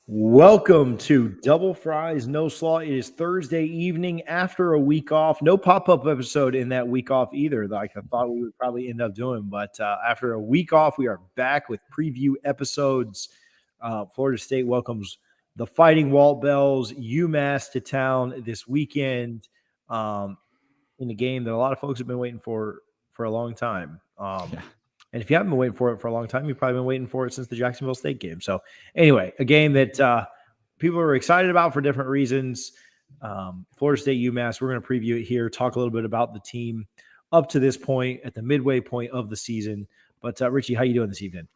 Welcome to Double Fries No Slaw. It is Thursday evening after a week off. No pop-up episode in that week off either, like I thought we would probably end up doing. But after a week off, we are back with preview episodes. Florida State welcomes the Fighting Walt Bells, UMass to town this weekend in a game that a lot of folks have been waiting for a long time. And if you haven't been waiting for it for a long time, you've probably been waiting for it since the Jacksonville State game. So anyway, a game that people are excited about for different reasons. Florida State, UMass, we're going to preview it here, talk a little bit about the team up to this point at the midway point of the season. But Richie, how you doing this evening?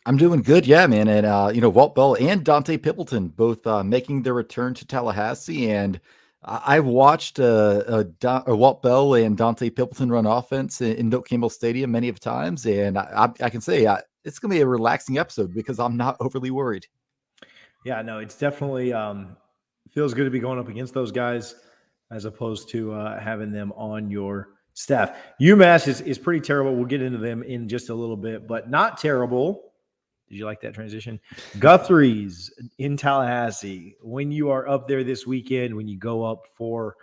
I'm doing good, yeah, man. And Walt Bell and Dante Pippleton both making their return to Tallahassee, and I've watched Walt Bell and Dante Pippleton run offense in Doak Campbell Stadium many of times, and I can say it's going to be a relaxing episode because I'm not overly worried. Yeah, no, it's definitely feels good to be going up against those guys as opposed to having them on your staff. UMass is pretty terrible. We'll get into them in just a little bit, but not terrible. Did you like that transition? Guthrie's in Tallahassee. When you are up there this weekend, when you go up for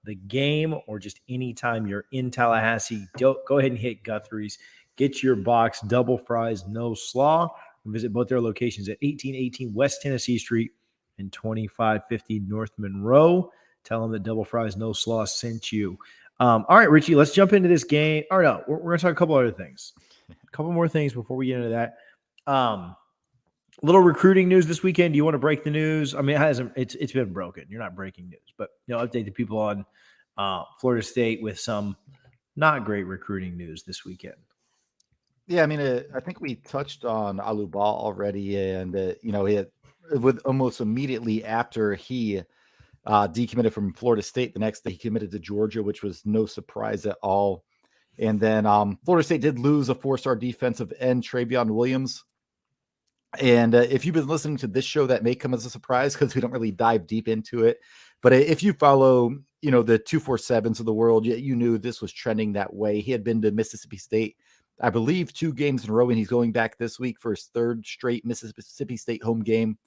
the game or just anytime you're in Tallahassee, go ahead and hit Guthrie's. Get your box, Double Fries No Slaw. Visit both their locations at 1818 West Tennessee Street and 2550 North Monroe. Tell them that Double Fries No Slaw sent you. All right, Richie, let's jump into this game. Or no, we're going to talk a couple other things. A couple more things before we get into that. Little recruiting news this weekend. Do you want to break the news? I mean, it's been broken. You're not breaking news, but update the people on Florida State with some not great recruiting news this weekend. Yeah, I mean, I think we touched on Aluba already, and with almost immediately after he decommitted from Florida State, the next day he committed to Georgia, which was no surprise at all. And then Florida State did lose a 4-star defensive end, Travion Williams. And if you've been listening to this show, that may come as a surprise because we don't really dive deep into it. But if you follow, the 247s of the world, you knew this was trending that way. He had been to Mississippi State, I believe, 2 games in a row, and he's going back this week for his 3rd straight Mississippi State home game.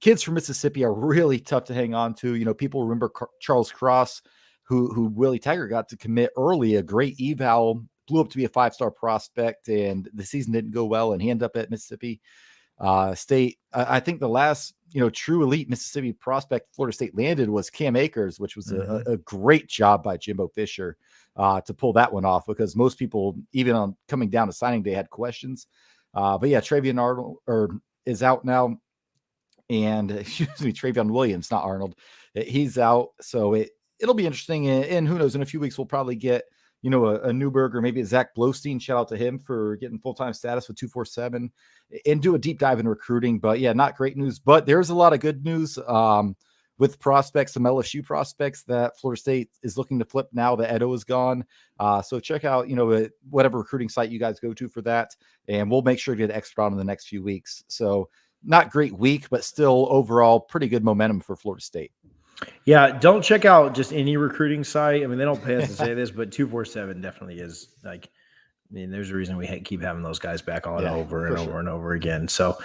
Kids from Mississippi are really tough to hang on to. People remember Charles Cross, who Willie Tiger got to commit early, a great eval, blew up to be a 5-star prospect, and the season didn't go well, and he ended up at Mississippi State. I think the last, true elite Mississippi prospect Florida State landed was Cam Akers, which was a great job by Jimbo Fisher to pull that one off, because most people, even on coming down to signing day, had questions. But yeah, Travion Arnold is out now. And Travion Williams, not Arnold. He's out. So it'll be interesting. And who knows, in a few weeks, we'll probably get, a Newberg or maybe a Zach Blostein. Shout out to him for getting full-time status with 247 and do a deep dive in recruiting. But yeah, not great news. But there's a lot of good news with prospects, some LSU prospects that Florida State is looking to flip now that Edo is gone. So check out, whatever recruiting site you guys go to for that. And we'll make sure to get an expert on in the next few weeks. So not great week, but still overall pretty good momentum for Florida State. Yeah, don't check out just any recruiting site. I mean, they don't pay us to say this, but 247 definitely is like, I mean, there's a reason we keep having those guys back on over and over and over again. So,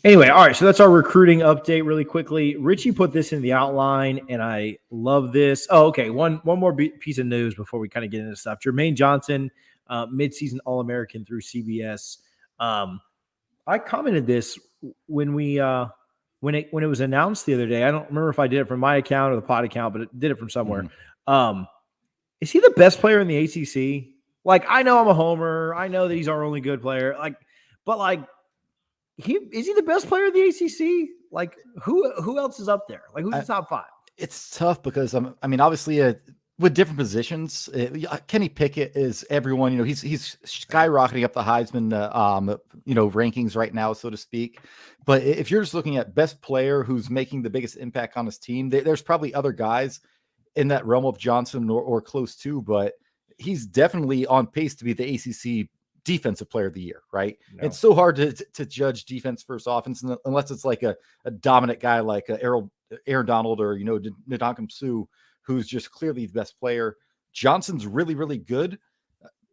anyway, all right. So that's our recruiting update really quickly. Richie put this in the outline, and I love this. Oh, okay. One more piece of news before we kind of get into stuff. Jermaine Johnson, midseason All-American through CBS. I commented this when we when it was announced the other day. I don't remember if I did it from my account or the pod account, but it did it from somewhere. Is he the best player in the ACC? Like, I know I'm a homer. I know that he's our only good player. But is he the best player in the ACC? Like, who else is up there? Like, who's the top 5? It's tough because obviously with different positions, Kenny Pickett is everyone. He's skyrocketing up the Heisman, rankings right now, so to speak. But if you're just looking at best player who's making the biggest impact on his team, there's probably other guys in that realm of Johnson or close to, but he's definitely on pace to be the ACC defensive player of the year, right? No. It's so hard to judge defense versus offense unless it's like a dominant guy like Aaron Donald or Ndamukong Suh, who's just clearly the best player. Johnson's really, really good,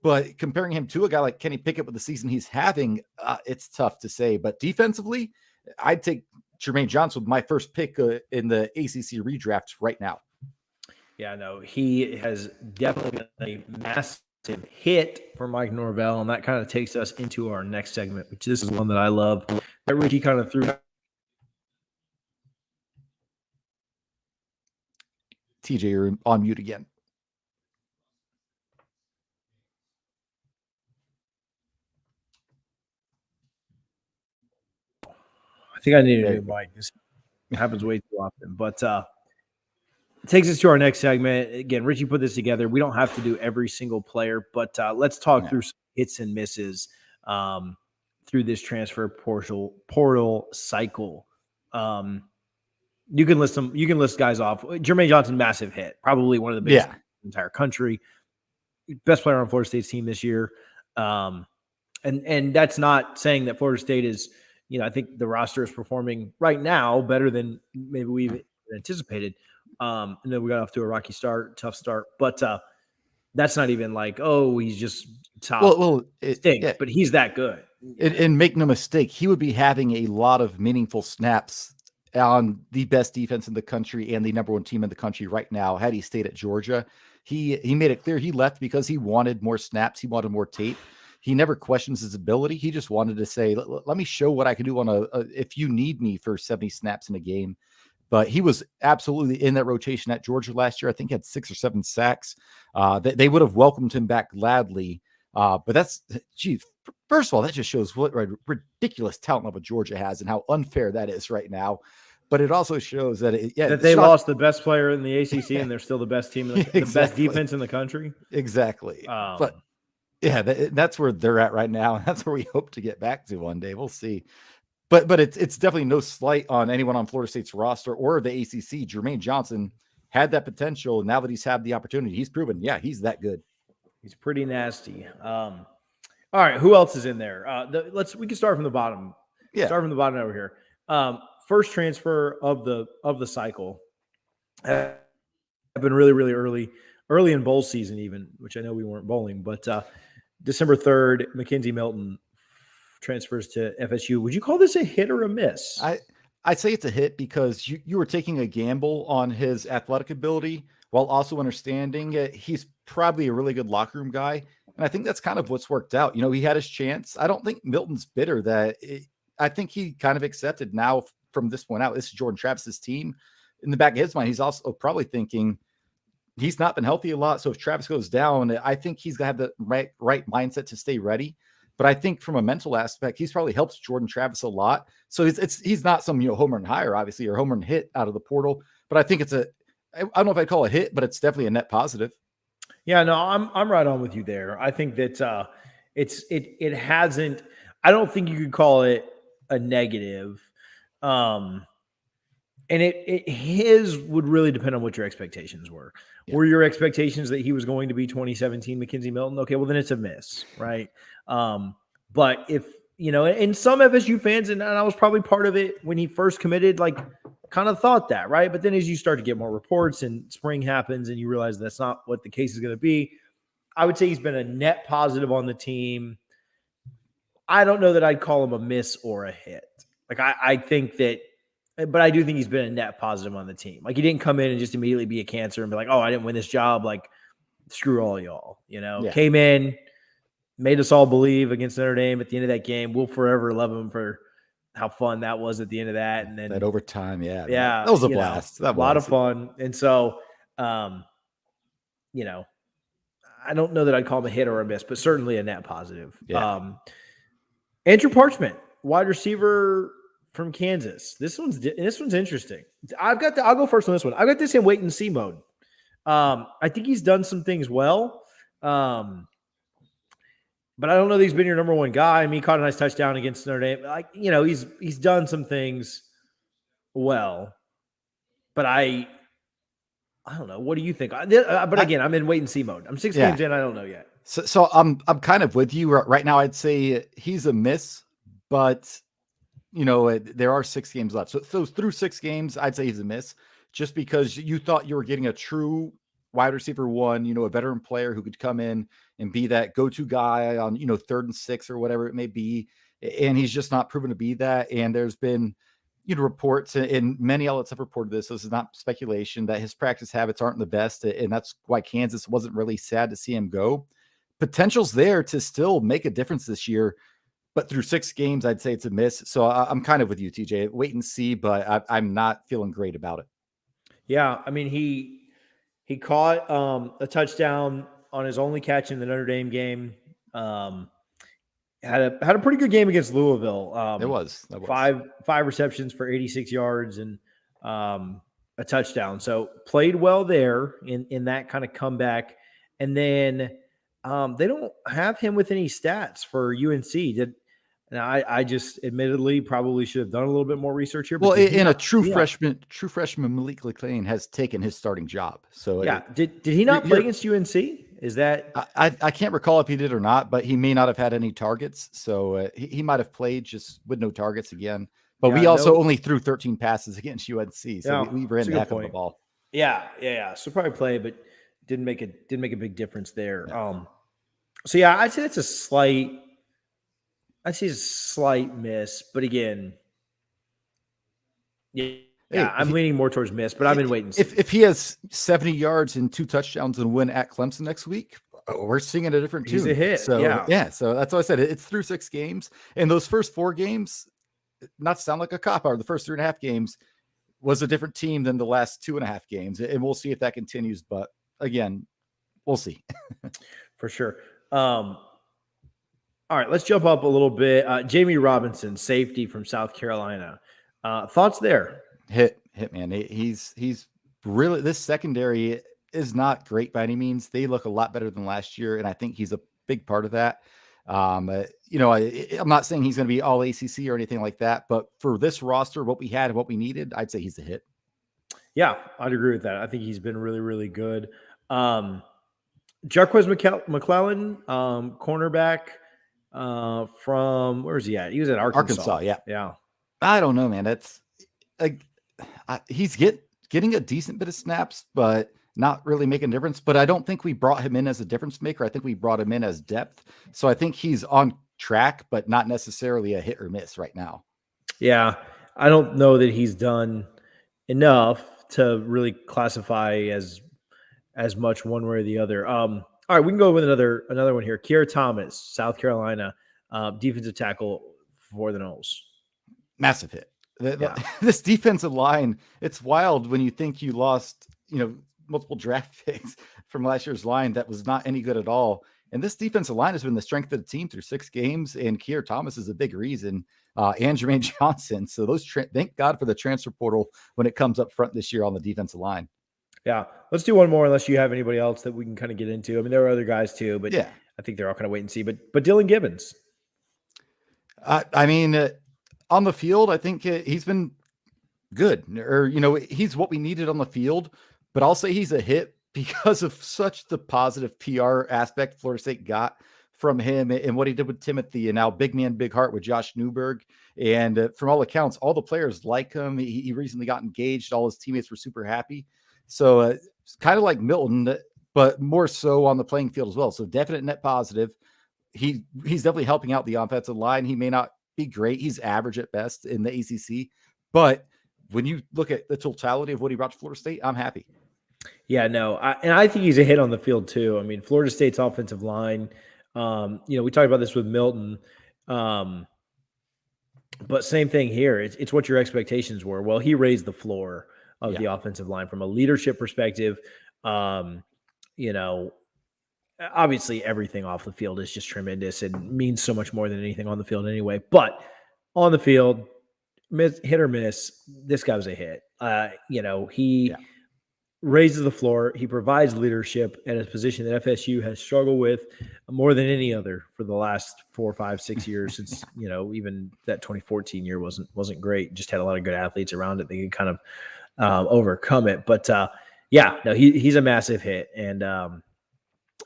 But comparing him to a guy like Kenny Pickett with the season he's having, it's tough to say. But defensively, I'd take Jermaine Johnson with my first pick in the ACC redraft right now. Yeah, no, he has definitely been a massive hit for Mike Norvell, and that kind of takes us into our next segment, which this is one that I love. That Richie kind of threw. TJ, you're on mute again. I think I need a new mic. This happens way too often. But it takes us to our next segment. Again, Richie put this together. We don't have to do every single player, but let's talk through some hits and misses through this transfer portal cycle. You can list them. You can list guys off. Jermaine Johnson, massive hit, probably one of the biggest in the entire country. Best player on Florida State's team this year. And that's not saying that Florida State is, I think the roster is performing right now better than maybe we anticipated. And then we got off to a rocky start, tough start. But that's not even like, he's just top. But he's that good. And make no mistake, he would be having a lot of meaningful snaps on the best defense in the country and the number one team in the country right now had he stayed at Georgia. He made it clear he left because he wanted more snaps. He wanted more tape. He never questions his ability. He just wanted to say, let me show what I can do on if you need me for 70 snaps in a game. But he was absolutely in that rotation at Georgia last year. I think he had 6 or 7 sacks. They would have welcomed him back gladly. But first of all, that just shows what ridiculous talent level Georgia has and how unfair that is right now. But it also shows that they lost the best player in the ACC and they're still the best team, the best defense in the country. Exactly. But yeah, that's where they're at right now. And that's where we hope to get back to one day. We'll see. But it's definitely no slight on anyone on Florida State's roster or the ACC. Jermaine Johnson had that potential. Now that he's had the opportunity, he's proven, he's that good. He's pretty nasty. All right, who else is in there? We can start from the bottom. Yeah, start from the bottom over here. First transfer of the cycle. Have been really, really early in bowl season, even, which I know we weren't bowling, but December 3rd, Mackenzie Melton transfers to FSU. Would you call this a hit or a miss? I'd say it's a hit because you were taking a gamble on his athletic ability while also understanding he's probably a really good locker room guy. And I think that's kind of what's worked out. He had his chance. I don't think Milton's bitter I think he kind of accepted now from this point out, this is Jordan Travis's team. In the back of his mind, he's also probably thinking he's not been healthy a lot. So if Travis goes down, I think he's going to have the right mindset to stay ready. But I think from a mental aspect, he's probably helped Jordan Travis a lot. So he's not some home run hire, obviously, or home run hit out of the portal. But I think I don't know if I'd call it a hit, but it's definitely a net positive. Yeah, no, I'm right on with you there. I think that it hasn't. I don't think you could call it a negative. And his would really depend on what your expectations were. Yeah. Were your expectations that he was going to be 2017 Mackenzie Melton? Okay, well then it's a miss, right? But if and some FSU fans, and I was probably part of it when he first committed, kind of thought that, right? But then as you start to get more reports and spring happens and you realize that's not what the case is going to be, I would say he's been a net positive on the team. I don't know that I'd call him a miss or a hit. I think that, but I do think he's been a net positive on the team. He didn't come in and just immediately be a cancer and be like, I didn't win this job. Screw all y'all, Came in, made us all believe against Notre Dame at the end of that game. We'll forever love him for how fun that was at the end of that. And then that overtime. Yeah. That was a blast. A lot of fun. And so, I don't know that I'd call him a hit or a miss, but certainly a net positive. Yeah. Andrew Parchment, wide receiver from Kansas. This one's interesting. I'll go first on this one. I've got this in wait and see mode. I think he's done some things well. But I don't know that he's been your number one guy. I mean, he caught a nice touchdown against Notre Dame. He's done some things well. But I don't know. What do you think? But again, I'm in wait and see mode. I'm 6 games in. I don't know yet. So I'm kind of with you right now. I'd say he's a miss, but there are 6 games left. So through 6 games, I'd say he's a miss, just because you thought you were getting a true wide receiver one, a veteran player who could come in and be that go-to guy on, 3rd and 6 or whatever it may be. And he's just not proven to be that. And there's been, reports, and many outlets have reported this. So this is not speculation, that his practice habits aren't the best. And that's why Kansas wasn't really sad to see him go. Potential's there to still make a difference this year, but through 6 games, I'd say it's a miss. So I'm kind of with you, TJ. Wait and see, but I'm not feeling great about it. Yeah, I mean, he caught a touchdown on his only catch in the Notre Dame game. Had a pretty good game against Louisville. It was. Five receptions for 86 yards and a touchdown. So played well there in that kind of comeback. And then they don't have him with any stats for UNC. And I just admittedly probably should have done a little bit more research here. Well, a true freshman Malik McLean has taken his starting job. So yeah, did he not play against UNC? Is that I can't recall if he did or not, but he may not have had any targets. So he might have played just with no targets again. But we also only threw 13 passes against UNC, so we ran the heck of the ball. Yeah. So probably play, but didn't make a big difference there. Yeah. So yeah, I'd say it's a slight miss, but again, I'm leaning more towards miss, but I've been waiting. If he has 70 yards and 2 touchdowns and win at Clemson next week, we're singing a different tune. He's a hit. So so that's what I said. It's through 6 games, and those first 4 games, not to sound like a cop-out, the first 3.5 games was a different team than the last 2.5 games, and we'll see if that continues. But again, we'll see. For sure. All right, let's jump up a little bit. Jamie Robinson, safety from South Carolina. Thoughts there? Hit, man. He's really, this secondary is not great by any means. They look a lot better than last year, and I think he's a big part of that. I'm not saying he's going to be all ACC or anything like that, but for this roster, what we had and what we needed, I'd say he's a hit. Yeah, I'd agree with that. I think he's been really, really good. Jarquez McClellan, cornerback from, where's he at? He was at Arkansas. Yeah. I don't know, man. That's he's getting a decent bit of snaps, but not really making a difference. But I don't think we brought him in as a difference maker. I think we brought him in as depth. So I think he's on track, but not necessarily a hit or miss right now. Yeah. I don't know that he's done enough to really classify as much one way or the other. All right, we can go with another one here. Keir Thomas, South Carolina, defensive tackle for the Noles. Massive hit. This defensive line, it's wild when you think you lost, multiple draft picks from last year's line that was not any good at all. And this defensive line has been the strength of the team through 6 games, and Keir Thomas is a big reason, and Jermaine Johnson. So thank God for the transfer portal when it comes up front this year on the defensive line. Yeah. Let's do one more unless you have anybody else that we can kind of get into. I mean, there are other guys too, but yeah, I think they're all kind of wait and see. But Dylan Gibbons. On the field, I think he's been good, or, he's what we needed on the field, but I'll say he's a hit because of such the positive PR aspect Florida State got from him and what he did with Timothy, and now big man, big heart with Josh Newberg. And from all accounts, all the players like him. He recently got engaged. All his teammates were super happy. So it's kind of like Melton, but more so on the playing field as well. So definite net positive. He's definitely helping out the offensive line. He may not be great. He's average at best in the ACC. But when you look at the totality of what he brought to Florida State, I'm happy. Yeah, no. I think he's a hit on the field too. I mean, Florida State's offensive line, we talked about this with Melton. But same thing here. It's what your expectations were. Well, he raised the floor of the offensive line from a leadership perspective. Obviously everything off the field is just tremendous and means so much more than anything on the field anyway. But on the field, hit or miss, this guy was a hit. He raises the floor. He provides leadership at a position that FSU has struggled with more than any other for the last 4, 5, 6 years since, even that 2014 year wasn't great. Just had a lot of good athletes around it. They could kind of overcome it. But he's a massive hit. And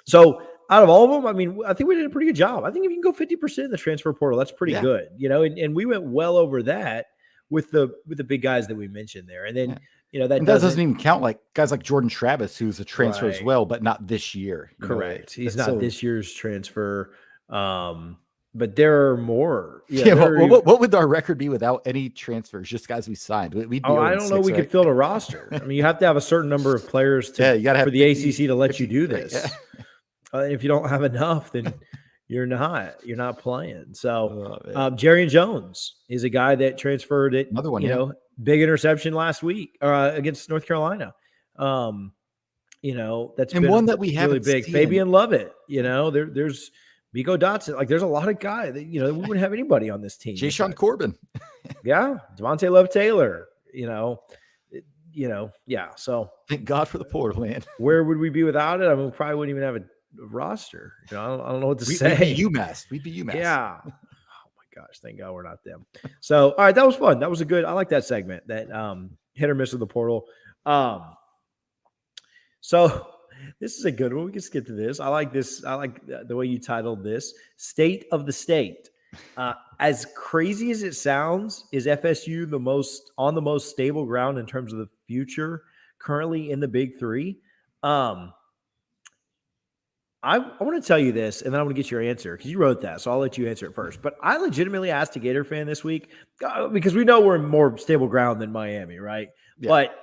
so out of all of them, I mean, I think we did a pretty good job. I think if you can go 50% in the transfer portal, that's pretty good, and we went well over that with the big guys that we mentioned there. And then that And that doesn't even count like guys like Jordan Travis, who's a transfer as well, but not this year. Correct. He's not this year's transfer. But there are more. Yeah. What would our record be without any transfers? Just guys we signed. We'd be I don't know. We could fill a roster. I mean, you have to have a certain number of players you got to have for the 50, ACC to let 50, you do this. Yeah. If you don't have enough, then you're not playing. So Jermaine Jones is a guy that transferred it. Another one, big interception last week against North Carolina. That's been one that we have really big. Fabian Lovett. There's Miko Dotson. Like, there's a lot of guys that, we wouldn't have anybody on this team. Jay-Sean Corbin. Yeah. Devontae Love Taylor, yeah. So thank God for the portal, man. Where would we be without it? I mean, we probably wouldn't even have a roster. I don't know what to say. We'd be UMass. Yeah. Oh my gosh. Thank God we're not them. So, all right. That was fun. That was I like that segment, that hit or miss of the portal. So this is a good one. We can skip to this. I like this. I like the way you titled this, State of the State. As crazy as it sounds, is FSU the most stable ground in terms of the future currently in the Big Three? I want to tell you this, and then I want to get your answer because you wrote that, so I'll let you answer it first. But I legitimately asked a Gator fan this week because we know we're in more stable ground than Miami, right? Yeah. But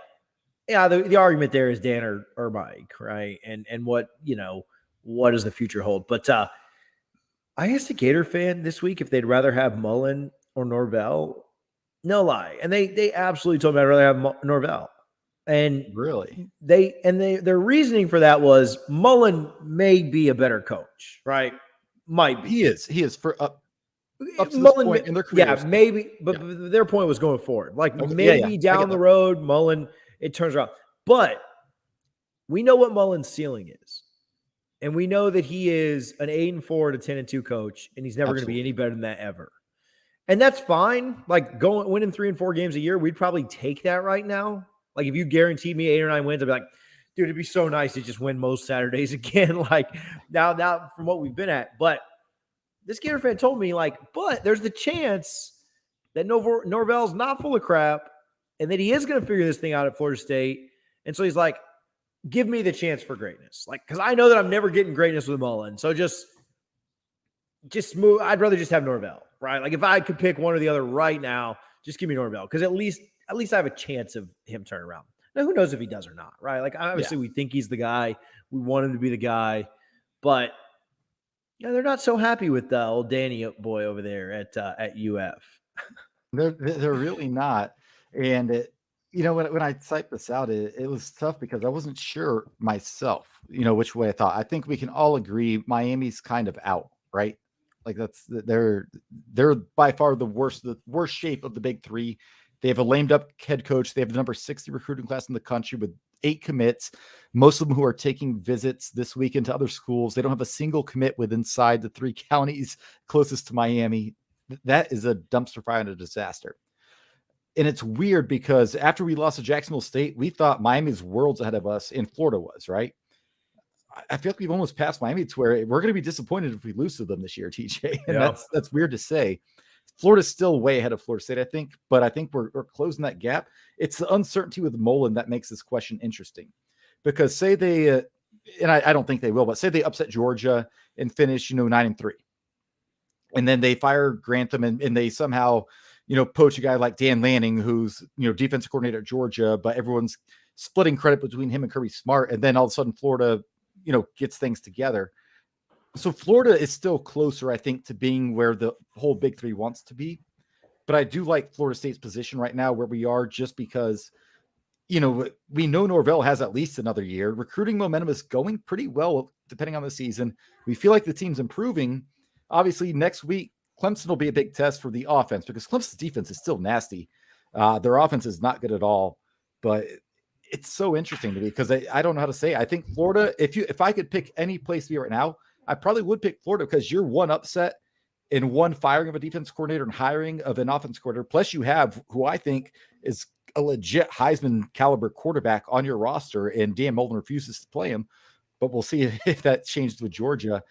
yeah, the argument there is Dan or Mike, right? And what does the future hold? But I asked a Gator fan this week if they'd rather have Mullen or Norvell. No lie, and they absolutely told me I'd rather have Norvell. And really, their reasoning for that was Mullen may be a better coach, right? Might be. He is for up to Mullen, this point in their career. Yeah, maybe, but their point was going forward. Like maybe down the road, Mullen, it turns around. But we know what Mullen's ceiling is. And we know that he is an 8-4 to 10-2 coach, and he's never going to be any better than that ever. And that's fine. Like winning 3 and 4 games a year, we'd probably take that right now. Like if you guaranteed me 8 or 9 wins, I'd be like, dude, it'd be so nice to just win most Saturdays again. Like now from what we've been at. But this Gator fan told me, but there's the chance that Norvell's not full of crap and that he is going to figure this thing out at Florida State. And so he's like, give me the chance for greatness. Because I know that I'm never getting greatness with Mullen. So just move. I'd rather just have Norvell, right? Like if I could pick one or the other right now, just give me Norvell. Because at least I have a chance of him turning around. Now, who knows if he does or not, right? Like obviously we think he's the guy. We want him to be the guy. But they're not so happy with the old Danny boy over there at UF. They're really not. And when I typed this out, it was tough because I wasn't sure myself, which way I thought. I think we can all agree Miami's kind of out, right? Like they're by far the worst shape of the Big Three. They have a lamed up head coach. They have the number 60 recruiting class in the country with 8 commits, most of them who are taking visits this week into other schools. They don't have a single commit inside the 3 counties closest to Miami. That is a dumpster fire and a disaster. And it's weird because after we lost to Jacksonville State, we thought Miami's worlds ahead of us, and Florida was, right? I feel like we've almost passed Miami to where we're going to be disappointed if we lose to them this year, TJ. And that's weird to say. Florida's still way ahead of Florida State, I think, but I think we're closing that gap. It's the uncertainty with Mullen that makes this question interesting. Because say they, and I don't think they will, but say they upset Georgia and finish, 9-3. And then they fire Grantham and they somehow, poach a guy like Dan Lanning, who's, defensive coordinator at Georgia, but everyone's splitting credit between him and Kirby Smart. And then all of a sudden Florida, gets things together. So Florida is still closer, I think, to being where the whole Big Three wants to be. But I do like Florida State's position right now where we are just because, we know Norvell has at least another year. Recruiting momentum is going pretty well, depending on the season. We feel like the team's improving. Obviously, next week, Clemson will be a big test for the offense because Clemson's defense is still nasty. Their offense is not good at all. But it's so interesting to me because I don't know how to say it. I think Florida, if I could pick any place to be right now, I probably would pick Florida because you're one upset in one firing of a defense coordinator and hiring of an offense coordinator. Plus you have who I think is a legit Heisman caliber quarterback on your roster, and Dan Mullen refuses to play him, but we'll see if that changes with Georgia.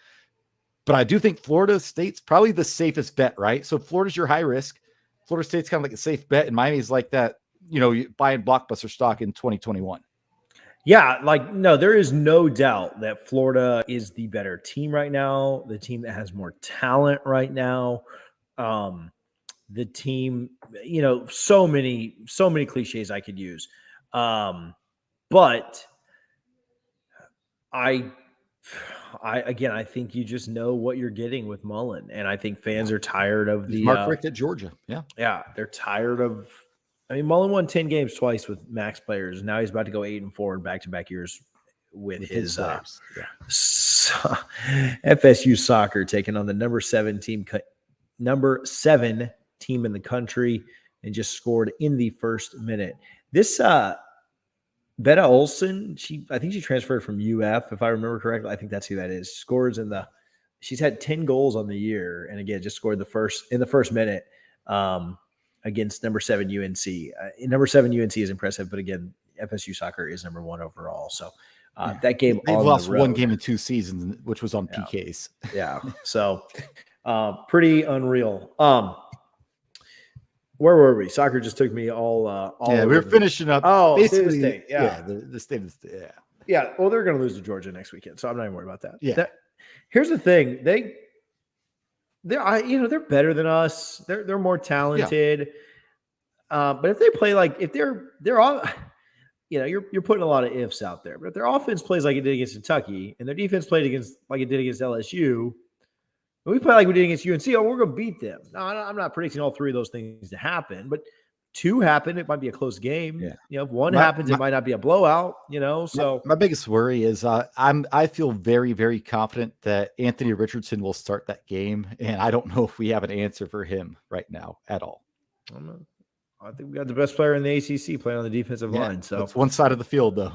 But I do think Florida State's probably the safest bet, right? So Florida's your high risk. Florida State's kind of like a safe bet, and Miami's like that, buying Blockbuster stock in 2021. Yeah, no, there is no doubt that Florida is the better team right now, the team that has more talent right now. The team, so many cliches I could use. But I think you just know what you're getting with Mullen, and I think fans are tired of He's Mark Richt at Georgia. Yeah, they're tired of. I mean, Mullen won 10 games twice with max players. Now he's about to go 8-4 in back-to-back years with his players. FSU soccer taking on the number 7 team in the country, and just scored in the first minute. This Betta Olson, I think she transferred from UF, if I remember correctly. I think that's who that is. Scores she's had 10 goals on the year, and again, just scored in the first minute against number 7 UNC. Number 7 UNC is impressive, but again, FSU soccer is number 1 overall. So that game, they've lost one game in 2 seasons, which was on PKs. Yeah, so pretty unreal. Where were we? Soccer just took me all we were finishing up. Oh, basically, state. Yeah. The state of the state. Yeah. Yeah. Well, they're going to lose to Georgia next weekend, so I'm not even worried about that. Yeah. Here's the thing: they're better than us. They're more talented. Yeah. But if they play if they're all, you're putting a lot of ifs out there. But if their offense plays like it did against Kentucky, and their defense played like it did against LSU. When we play like we did against UNC, we're going to beat them. No, I'm not predicting all 3 of those things to happen, but 2 happen, it might be a close game. Yeah. If 1 happens, it might not be a blowout. So my biggest worry is I feel very, very confident that Anthony Richardson will start that game, and I don't know if we have an answer for him right now at all. I think we got the best player in the ACC playing on the defensive line. So it's one side of the field, though.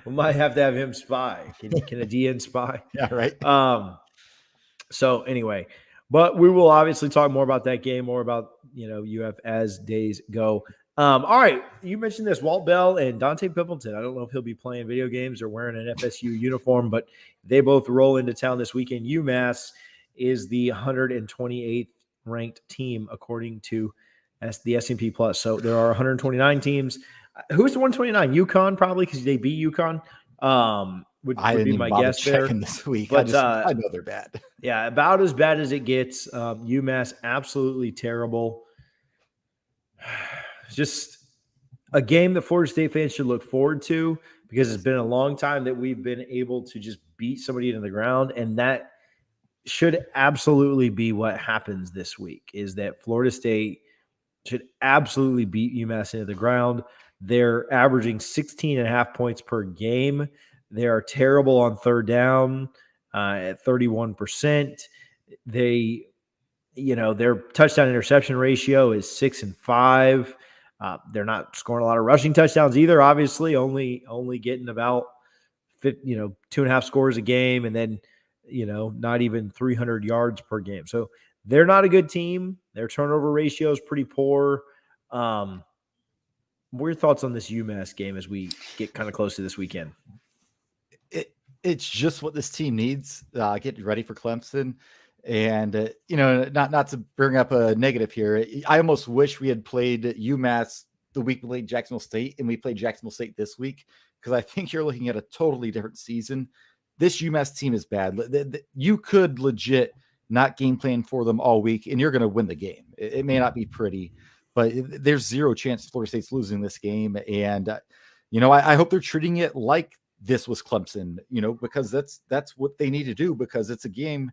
We might have to have him spy. Can a DN spy? Yeah, right. So anyway, but we will obviously talk more about that game, more about, UF as days go. All right. You mentioned this, Walt Bell and Dante Pimpleton. I don't know if he'll be playing video games or wearing an FSU uniform, but they both roll into town this weekend. UMass is the 128th ranked team, according to the S&P Plus. So there are 129 teams. Who's the 129? UConn, probably, because they beat UConn. Would be my guess there this week. But I know they're bad. Yeah, about as bad as it gets. UMass absolutely terrible. Just a game that Florida State fans should look forward to, because it's been a long time that we've been able to just beat somebody into the ground, and that should absolutely be what happens this week. Is that Florida State should absolutely beat UMass into the ground. They're averaging 16.5 points per game. They are terrible on third down at 31%. Their touchdown interception ratio is 6-5. They're not scoring a lot of rushing touchdowns either. Obviously, only getting about 2.5 scores a game, and then not even 300 yards per game. So they're not a good team. Their turnover ratio is pretty poor. What are your thoughts on this UMass game as we get kind of close to this weekend? It's just what this team needs. Getting ready for Clemson, and not to bring up a negative here. I almost wish we had played UMass the week we played Jacksonville State, and we played Jacksonville State this week, because I think you're looking at a totally different season. This UMass team is bad. You could legit not game plan for them all week, and you're going to win the game. It may not be pretty, but there's zero chance Florida State's losing this game. And I hope they're treating it like this was Clemson, because that's what they need to do, because it's a game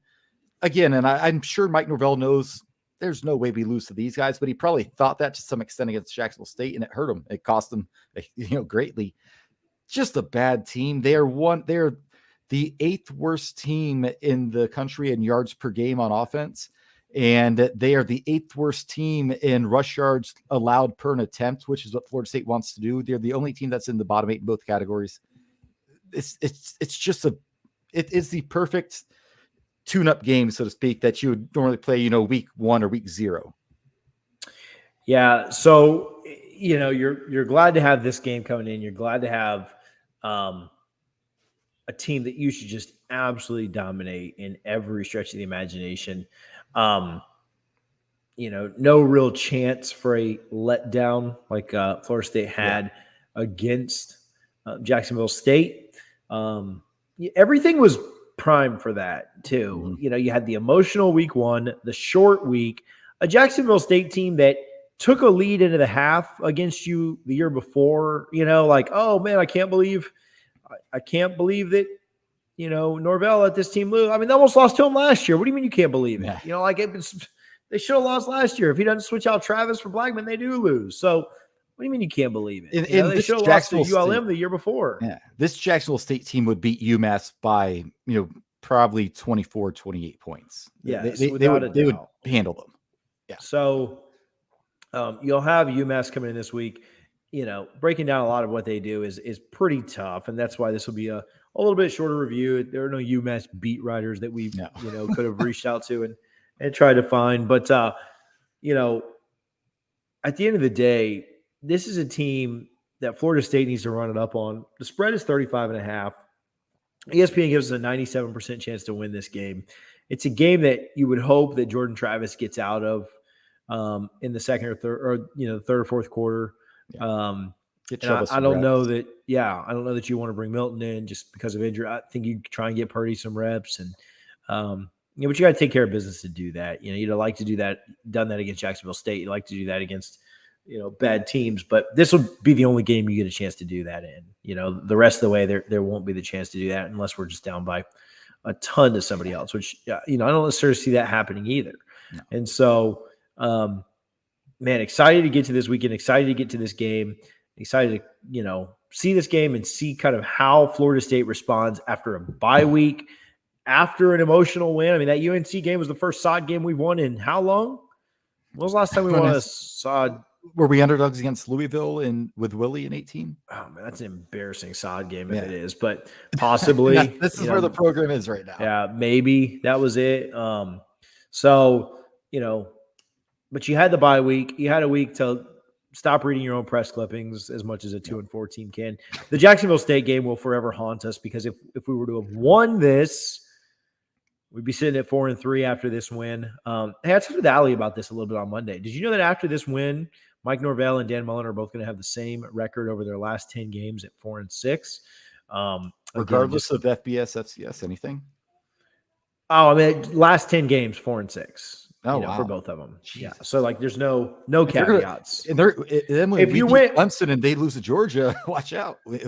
again. And I'm sure Mike Norvell knows there's no way we lose to these guys, but he probably thought that to some extent against Jacksonville State, and it hurt him. It cost them, greatly. Just a bad team. They're the 8th worst team in the country in yards per game on offense. And they are the 8th worst team in rush yards allowed per an attempt, which is what Florida State wants to do. They're the only team that's in the bottom 8 in both categories. It's just it is the perfect tune-up game, so to speak, that you would normally play, week 1 or week 0. Yeah. So, you're glad to have this game coming in. You're glad to have a team that you should just absolutely dominate in every stretch of the imagination. no real chance for a letdown like Florida State had against Jacksonville State. Everything was primed for that too. Mhm. You had the emotional week one, the short week, a Jacksonville State team that took a lead into the half against you the year before, like, oh man, I can't believe that, Norvell let this team lose. I mean, they almost lost to him last year. What do you mean you can't believe it? Yeah. They should have lost last year. If he doesn't switch out Travis for Blackman, they do lose. So what do you mean you can't believe it? They should have lost to ULM the year before. Yeah. This Jacksonville State team would beat UMass by, probably 24, 28 points. Yeah, they would handle them. Yeah. So you'll have UMass coming in this week. Breaking down a lot of what they do is pretty tough, and that's why this will be a little bit shorter review. There are no UMass beat writers that we could have reached out to and tried to find, but at the end of the day, this is a team that Florida State needs to run it up on. The spread is 35.5. ESPN gives us a 97% chance to win this game. It's a game that you would hope that Jordan Travis gets out of in the second or third, or the third or fourth quarter. Yeah. I don't know that. Yeah, I don't know that you want to bring Melton in just because of injury. I think you try and get Purdy some reps, and but you got to take care of business to do that. You'd like to do that. Done that against Jacksonville State. You'd like to do that against bad teams. But this will be the only game you get a chance to do that in. The rest of the way there won't be the chance to do that unless we're just down by a ton to somebody else. Which I don't necessarily see that happening either. No. And so, man, excited to get to this weekend. Excited to get to this game. Excited to see this game and see kind of how Florida State responds after a bye week, after an emotional win. I mean, that UNC game was the first sod game we've won in how long? When was the last time we won a sod? Were we underdogs against Louisville with Willie in 18? Oh man, that's an embarrassing sod game if it is, but possibly. This is where the program is right now. Yeah, maybe that was it. So but you had the bye week. You had a week to stop reading your own press clippings as much as a 2-4 team can. The Jacksonville State game will forever haunt us because if we were to have won this, we'd be sitting at 4-3 after this win. Hey, I talked with Allie about this a little bit on Monday. Did you know that after this win, Mike Norvell and Dan Mullen are both going to have the same record over their last 10 games at 4-6? Regardless of FBS, FCS, anything? Oh, I mean, last 10 games, 4-6. Wow. For both of them. Jesus. Yeah. So there's no caveats. If you win Clemson and they lose to Georgia, watch out. And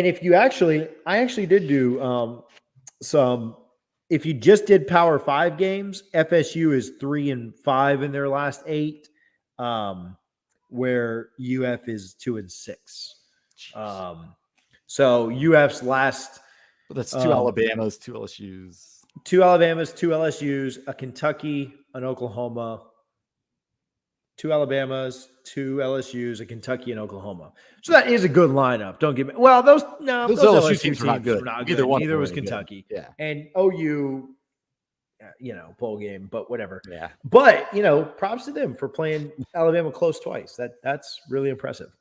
if I actually did do if you just did Power 5 games, FSU is 3-5 in their last 8, where UF is 2-6. So UF's last. Well, that's 2 Alabamas, 2 LSUs. 2 Alabamas, 2 LSUs, a Kentucky, an Oklahoma, 2 Alabamas, 2 LSUs, a Kentucky, and Oklahoma. So that is a good lineup. Don't get me. Well, those LSU teams were not good. Neither was Kentucky. Good. Yeah. And OU, bowl game, but whatever. Yeah. But props to them for playing Alabama close twice. That's really impressive.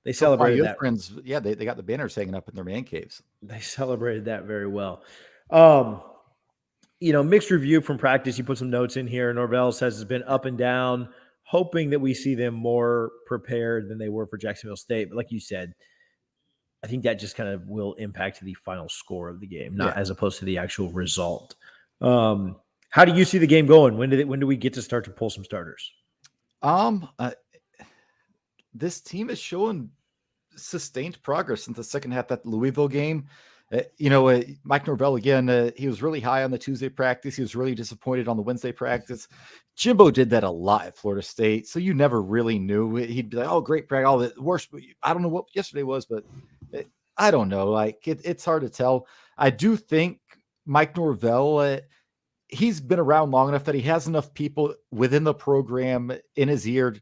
They celebrated that. Friends, they got the banners hanging up in their man caves. They celebrated that very well. Mixed review from practice. You put some notes in here. Norvell says it's been up and down, hoping that we see them more prepared than they were for Jacksonville State. But like you said, I think that just kind of will impact the final score of the game, not as opposed to the actual result. How do you see the game going? When do we get to start to pull some starters? This team is showing sustained progress in the second half. That Louisville game. Mike Norvell, again, he was really high on the Tuesday practice. He was really disappointed on the Wednesday practice. Jimbo did that a lot at Florida State, so you never really knew. He'd be like, oh, great practice, all the worst. I don't know what yesterday was, but I don't know. It's hard to tell. I do think Mike Norvell, he's been around long enough that he has enough people within the program in his ear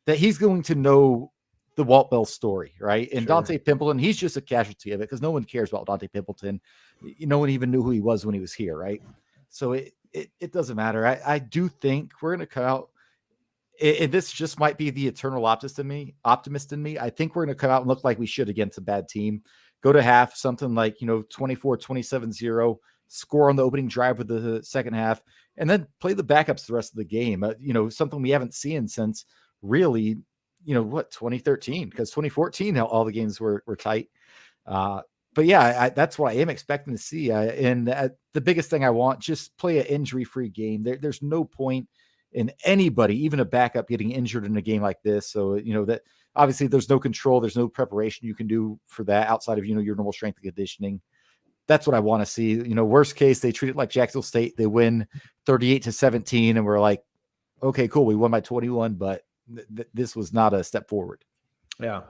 that he's going to know the Walt Bell story, right? And sure. Dante Pimpleton, he's just a casualty of it because no one cares about Dante Pimpleton. No one even knew who he was when he was here, right? So it doesn't matter. I do think we're going to come out. This just might be the eternal optimist in me. I think we're going to come out and look like we should against a bad team. Go to half, something like 24-27-0. score on the opening drive of the second half, and then play the backups the rest of the game. Something we haven't seen since really, 2013, because 2014, all the games were tight. But yeah, that's what I am expecting to see. The biggest thing I want, just play an injury-free game. There's no point in anybody, even a backup, getting injured in a game like this. So, that obviously there's no control. There's no preparation you can do for that outside of, your normal strength and conditioning. That's what I want to see. Worst case, they treat it like Jacksonville State. They win 38-17, and we're like, okay, cool. We won by 21, but this was not a step forward. Yeah.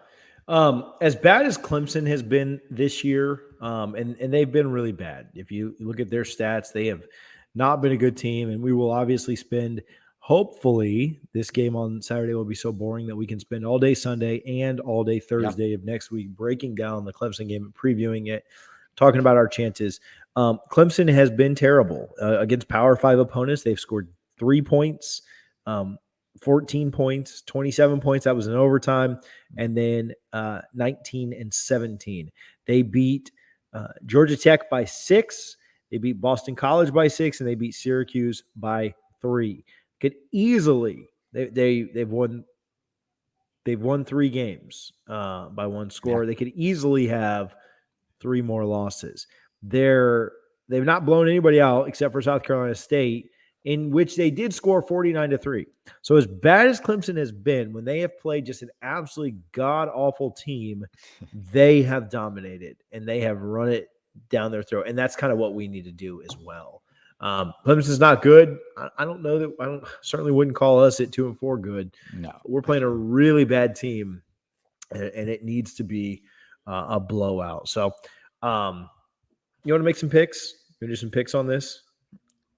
As bad as Clemson has been this year, and they've been really bad. If you look at their stats, they have not been a good team, and we will obviously spend, hopefully, this game on Saturday will be so boring that we can spend all day Sunday and all day Thursday of next week breaking down the Clemson game and previewing it, talking about our chances. Clemson has been terrible against Power 5 opponents. They've scored 3 points, 14 points, 27 points. That was in overtime. And then 19 and 17. They beat Georgia Tech by 6. They beat Boston College by 6, and they beat Syracuse by 3. Could easily they've won 3 games by 1 score. They could easily have 3 more losses. They've not blown anybody out except for South Carolina State, in which they did score 49-3. So as bad as Clemson has been, when they have played just an absolutely god-awful team, they have dominated, and they have run it down their throat. And that's kind of what we need to do as well. Clemson's not good. I don't know that. I certainly wouldn't call us at 2-4 good. No, we're playing a really bad team, and it needs to be a blowout. So, you want to make some picks? You want to do some picks on this?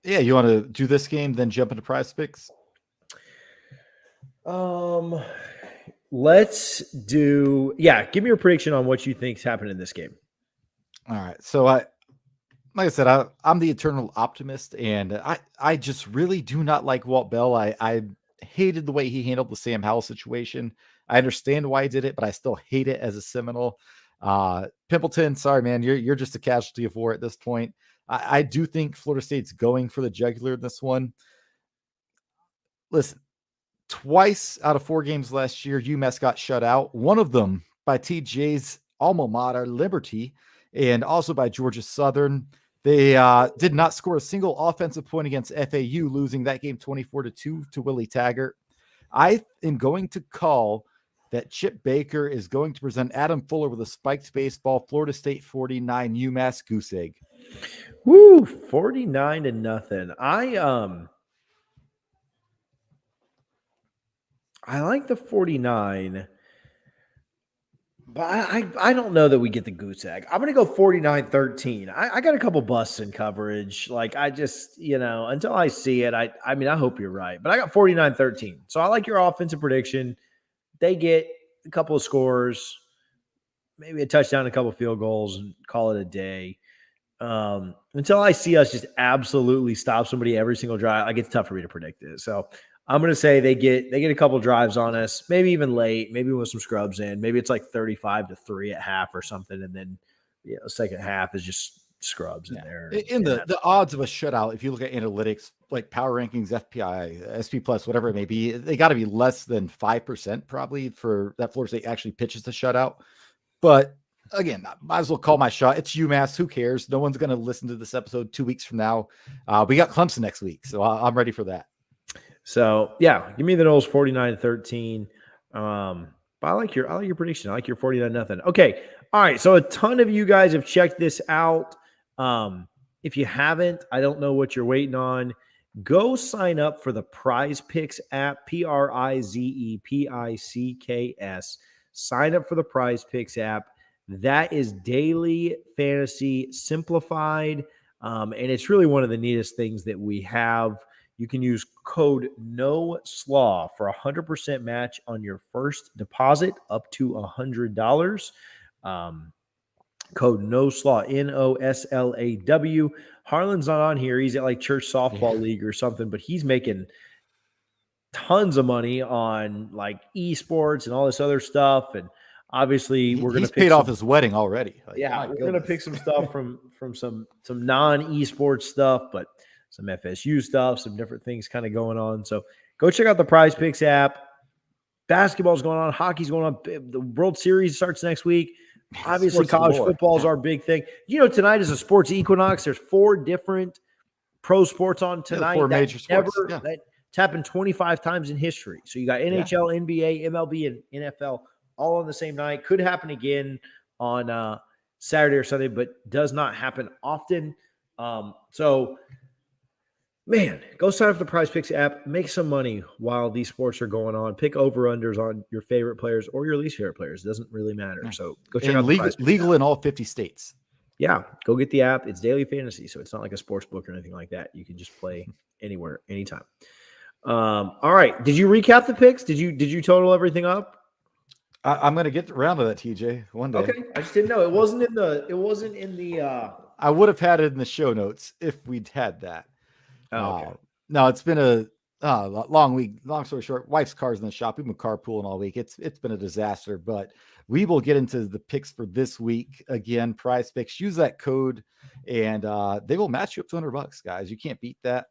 Yeah, you want to do this game, then jump into prize picks? Let's do. Yeah, give me your prediction on what you think's happened in this game. All right. So like I said, I'm the eternal optimist, and I just really do not like Walt Bell. I hated the way he handled the Sam Howell situation. I understand why he did it, but I still hate it as a Seminole. Pimpleton, sorry, man, you're just a casualty of war at this point. I do think Florida State's going for the jugular in this one. Listen, twice out of 4 games last year, UMass got shut out. One of them by TJ's alma mater, Liberty, and also by Georgia Southern. They did not score a single offensive point against FAU, losing that game 24-2 to Willie Taggart. I am going to call that Chip Baker is going to present Adam Fuller with a spiked baseball, Florida State 49, UMass goose egg. Woo, 49-0. I like the 49, but I don't know that we get the goose egg. I'm going to go 49-13. I got a couple busts in coverage. Like, I just, until I see it, I hope you're right. But I got 49-13. So I like your offensive prediction. They get a couple of scores, maybe a touchdown, a couple of field goals, and call it a day. Until I see us just absolutely stop somebody every single drive, it's tough for me to predict it. So I'm going to say they get a couple drives on us, maybe even late, maybe with some scrubs in. Maybe it's like 35-3 at half or something, and then second half is just scrubs in there. In the odds of a shutout, if you look at analytics, like power rankings, FPI, SP plus, whatever it may be, they got to be less than 5% probably for that Florida State actually pitches the shutout. But again, might as well call my shot. It's UMass. Who cares? No one's going to listen to this episode 2 weeks from now. We got Clemson next week, so I'm ready for that. So yeah, give me the Noles 49-13. But I like your prediction. I like your 49-0. Okay. All right. So a ton of you guys have checked this out. If you haven't, I don't know what you're waiting on. Go sign up for the Prize Picks app, PRIZEPICKS. Sign up for the Prize Picks app. That is daily fantasy simplified. And it's really one of the neatest things that we have. You can use code No Slaw for 100% match on your first deposit up to $100. Code No Slaw, NOSLAW. Harlan's not on here. He's at like church softball league or something, but he's making tons of money on like esports and all this other stuff. And Obviously, we're going to paid off his wedding already. Like, yeah, we're going to pick some stuff from some non-esports stuff, but some FSU stuff, some different things kind of going on. So go check out the Prize Picks app. Basketball's going on, hockey's going on. The World Series starts next week. Obviously, college football is our big thing. Tonight is a sports equinox. There's 4 different pro sports on tonight. 4 major sports. That's happened 25 times in history. So you got NHL, NBA, MLB, and NFL all on the same night. Could happen again on Saturday or Sunday, but does not happen often. So, man, go sign up for the Prize Picks app. Make some money while these sports are going on. Pick over-unders on your favorite players or your least favorite players. It doesn't really matter. So go check out the Prize Picks legal app. In all 50 states. Yeah, go get the app. It's daily fantasy, so it's not like a sports book or anything like that. You can just play anywhere, anytime. All right. Did you recap the picks? Did you total everything up? I'm going to get around to that, TJ, one day. Okay. I just didn't know. It wasn't in the I would have had it in the show notes if we'd had that. Oh, okay. No, it's been a long week. Long story short, wife's car's in the shop. We've been carpooling all week. It's been a disaster, but we will get into the picks for this week. Again, Prize Picks. Use that code, and they will match you up to $100, guys. You can't beat that.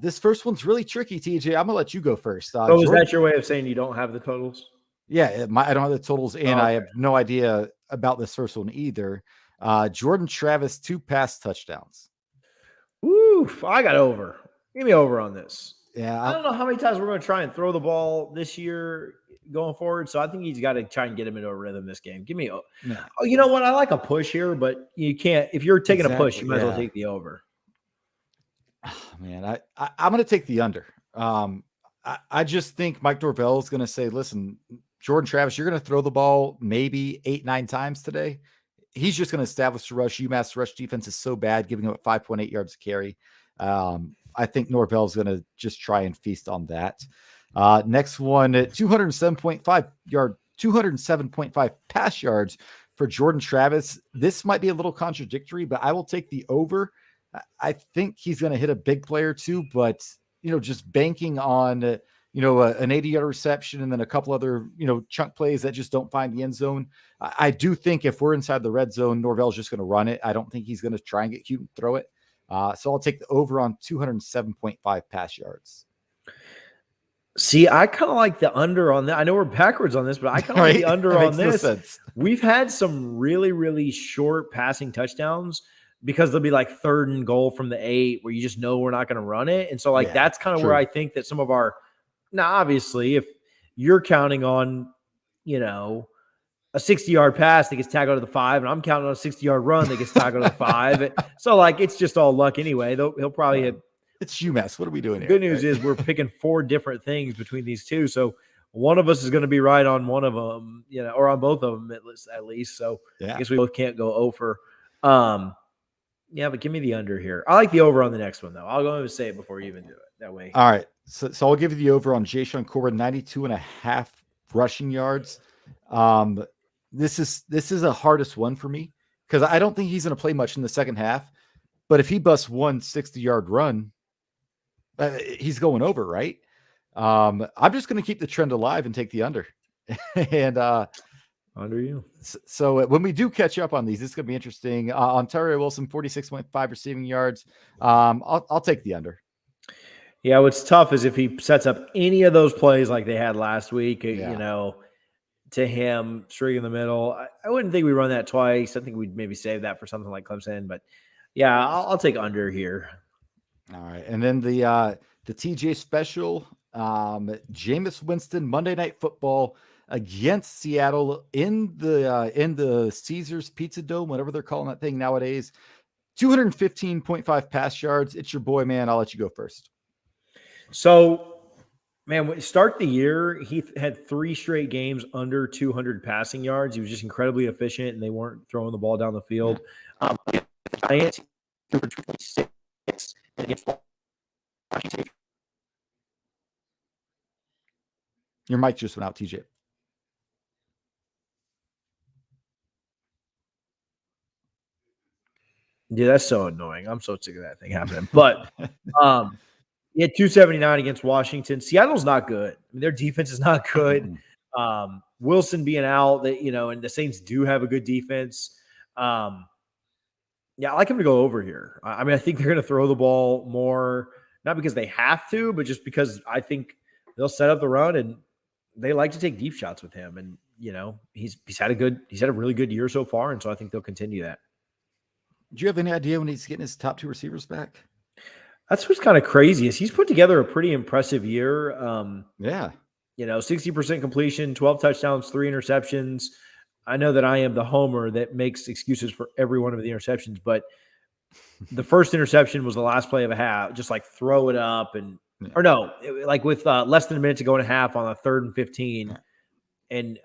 This first one's really tricky, TJ. I'm gonna let you go first. So is that your way of saying you don't have the totals? Yeah, I don't have the totals, and I have no idea about this first one either. Jordan Travis, 2 pass touchdowns. Oof, I got over. Give me over on this. Yeah, I don't know how many times we're going to try and throw the ball this year going forward. So I think he's got to try and get him into a rhythm this game. Give me Oh, you know what? I like a push here, but you can't. If you're taking a push, you might as well take the over. Oh, man, I'm going to take the under. I just think Mike Norvell is going to say, listen, Jordan Travis, you're going to throw the ball maybe 8-9 times today. He's just going to establish the rush. UMass rush defense is so bad, giving up 5.8 yards a carry. I think Norvell's going to just try and feast on that. Next one, 207.5 pass yards for Jordan Travis. This might be a little contradictory, but I will take the over. I think he's going to hit a big play or two, but just banking on an 80-yard reception and then a couple other chunk plays that just don't find the end zone. I do think if we're inside the red zone, Norvell's just going to run it. I don't think he's going to try and get cute and throw it. So I'll take the over on 207.5 pass yards. See, I kind of like the under on that. I know we're backwards on this, but I kind of like the under on this. No sense. We've had some really, really short passing touchdowns because they'll be like 3rd and goal from the 8 where you just know we're not going to run it. And so that's kind of where I think that some of our – now, obviously, if you're counting on, a 60-yard pass that gets tackled to the 5, and I'm counting on a 60-yard run that gets tackled to the 5. So, it's just all luck anyway. He'll probably hit. It's UMass. What are we doing here? Good news is we're picking 4 different things between these two. So, one of us is going to be right on one of them, or on both of them at least. So, I guess we both can't go over. Yeah, but give me the under here. I like the over on the next one, though. I'll go and say it before you even do it. That way. All right. So I'll give you the over on Jayshon Corbin, 92.5 rushing yards. This is the hardest one for me because I don't think he's going to play much in the second half. But if he busts one 60-yard run, he's going over, right? I'm just going to keep the trend alive and take the under. And under you. So when we do catch up on these, this is going to be interesting. Ontario Wilson, 46.5 receiving yards. I'll take the under. Yeah, what's tough is if he sets up any of those plays like they had last week, to him straight in the middle. I wouldn't think we run that twice. I think we'd maybe save that for something like Clemson. But yeah, I'll take under here. All right, and then the TJ special, Jameis Winston, Monday Night Football against Seattle in the Caesars Pizza Dome, whatever they're calling that thing nowadays. 215.5 pass yards. It's your boy, man. I'll let you go first. So, man, when start the year, he had 3 straight games under 200 passing yards. He was just incredibly efficient, and they weren't throwing the ball down the field. Giants, 226 against Washington. Your mic just went out, TJ. Yeah, that's so annoying. I'm so sick of that thing happening. But he had 279 against Washington. Seattle's not good. I mean, their defense is not good. Wilson being out, that and the Saints do have a good defense. Yeah, I like him to go over here. I mean, I think they're going to throw the ball more, not because they have to, but just because I think they'll set up the run, and they like to take deep shots with him. And he's had a really good year so far, and so I think they'll continue that. Do you have any idea when he's getting his top 2 receivers back? That's what's kind of crazy is he's put together a pretty impressive year. Yeah. 60% completion, 12 touchdowns, 3 interceptions. I know that I am the homer that makes excuses for every one of the interceptions, but the first interception was the last play of a half, just like throw it up with less than a minute to go in a half on a 3rd and 15. Yeah. And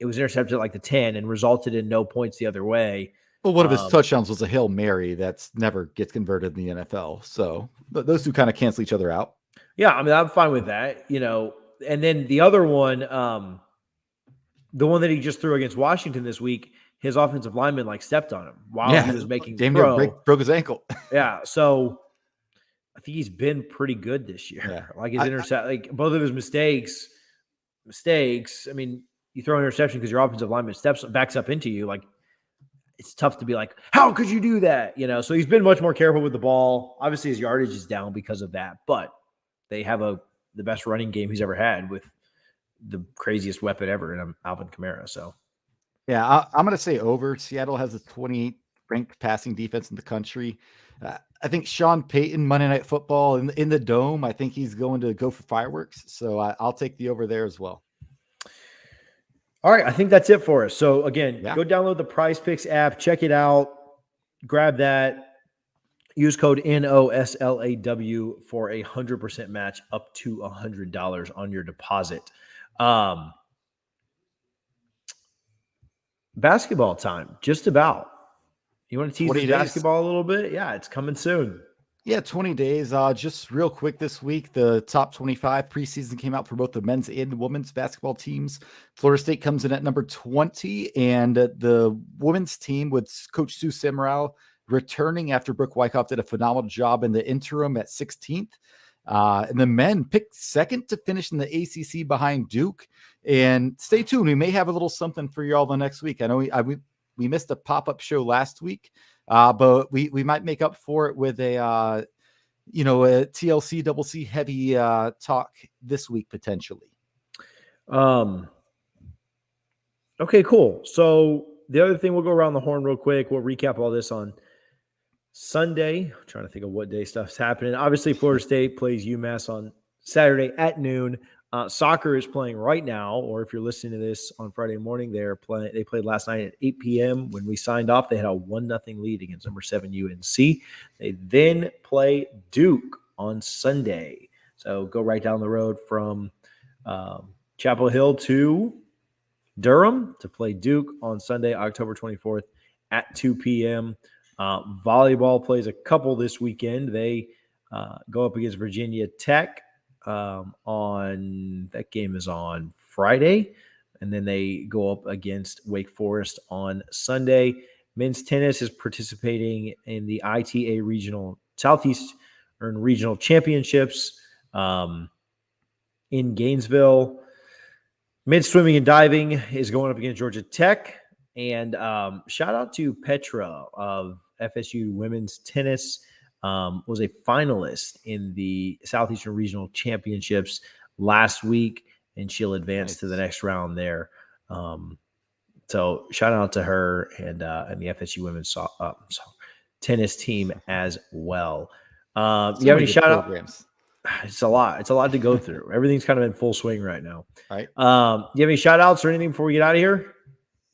it was intercepted at like the 10 and resulted in no points the other way. Well, one of his touchdowns was a Hail Mary that's never gets converted in the NFL. So those two kind of cancel each other out. Yeah, I mean, I'm fine with that, And then the other one, the one that he just threw against Washington this week, his offensive lineman stepped on him while he was making the throw. Broke his ankle. Yeah, so I think he's been pretty good this year. Yeah. His intercept, both of his mistakes. I mean, you throw an interception because your offensive lineman backs up into you. It's tough to be like, how could you do that? So he's been much more careful with the ball. Obviously, his yardage is down because of that, but they have the best running game he's ever had with the craziest weapon ever in Alvin Kamara. So, yeah, I'm going to say over. Seattle has the 28th ranked passing defense in the country. I think Sean Payton, Monday Night Football in the Dome, I think he's going to go for fireworks. So I'll take the over there as well. All right, I think that's it for us. So, again, Go download the Prize Picks app. Check it out. Grab that. Use code NOSLAW for a 100% match up to $100 on your deposit. Basketball time, just about. You want to tease the basketball a little bit? Yeah, it's coming soon. Yeah, 20 days. Just real quick this week, the top 25 preseason came out for both the men's and women's basketball teams. Florida State comes in at number 20, and the women's team with Coach Sue Semrau returning after Brooke Wyckoff did a phenomenal job in the interim at 16th. And the men picked second to finish in the ACC behind Duke. And stay tuned. We may have a little something for you all the next week. I know we missed a pop-up show last week. But we might make up for it with a TLC double C heavy talk this week potentially. Okay, cool. So the other thing, we'll go around the horn real quick. We'll recap all this on Sunday. I'm trying to think of what day stuff's happening. Obviously, Florida State plays UMass on Saturday at noon. Soccer is playing right now, or if you're listening to this on Friday morning, they played last night at 8 p.m. When we signed off, they had a 1-0 lead against number 7 UNC. They then play Duke on Sunday. So go right down the road from Chapel Hill to Durham to play Duke on Sunday, October 24th at 2 p.m. Volleyball plays a couple this weekend. They go up against Virginia Tech. That game is on Friday, and then they go up against Wake Forest on Sunday. Men's tennis is participating in the ITA Southeastern Regional Championships in Gainesville. Men's swimming and diving is going up against Georgia Tech. And shout out to Petra of FSU women's tennis. Was a finalist in the Southeastern Regional Championships last week, and she'll advance to the next round there. So shout out to her and the FSU women's tennis team as well. You have any shout outs? It's a lot. It's a lot to go through. Everything's kind of in full swing right now. All right. You have any shout outs or anything before we get out of here?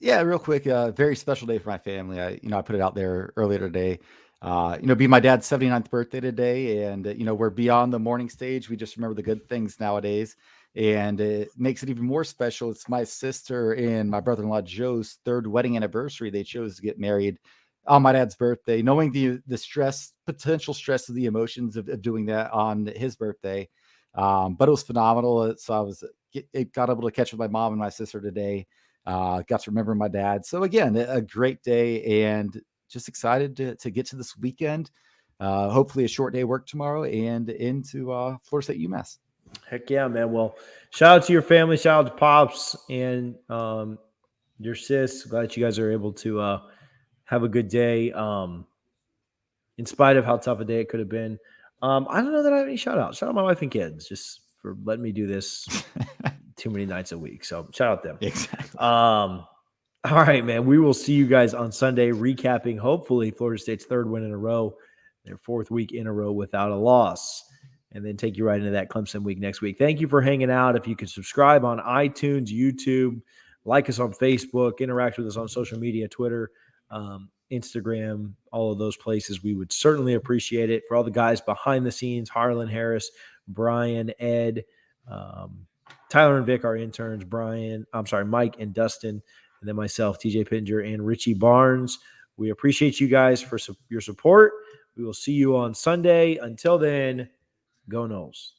Yeah, real quick. Very special day for my family. I put it out there earlier today. Be my dad's 79th birthday today. And, we're beyond the morning stage. We just remember the good things nowadays. And it makes it even more special. It's my sister and my brother-in-law Joe's 3rd wedding anniversary. They chose to get married on my dad's birthday, knowing the potential stress of the emotions of doing that on his birthday. But it was phenomenal. So I got able to catch with my mom and my sister today. Got to remember my dad. So again, a great day, and just excited to get to this weekend. Hopefully a short day of work tomorrow and into Florida State UMass. Heck yeah, man. Well, shout out to your family. Shout out to Pops and your sis. Glad that you guys are able to have a good day. In spite of how tough a day it could have been. I don't know that I have any shout outs. Shout out my wife and kids just for letting me do this too many nights a week. So shout out them. Exactly. All right, man. We will see you guys on Sunday recapping, hopefully, Florida State's third win in a row, their fourth week in a row without a loss, and then take you right into that Clemson week next week. Thank you for hanging out. If you could subscribe on iTunes, YouTube, like us on Facebook, interact with us on social media, Twitter, Instagram, all of those places, we would certainly appreciate it. For all the guys behind the scenes, Harlan Harris, Brian, Ed, Tyler and Vic, our interns, Mike and Dustin, and then myself, TJ Pittenger, and Richie Barnes. We appreciate you guys for your support. We will see you on Sunday. Until then, go Noles.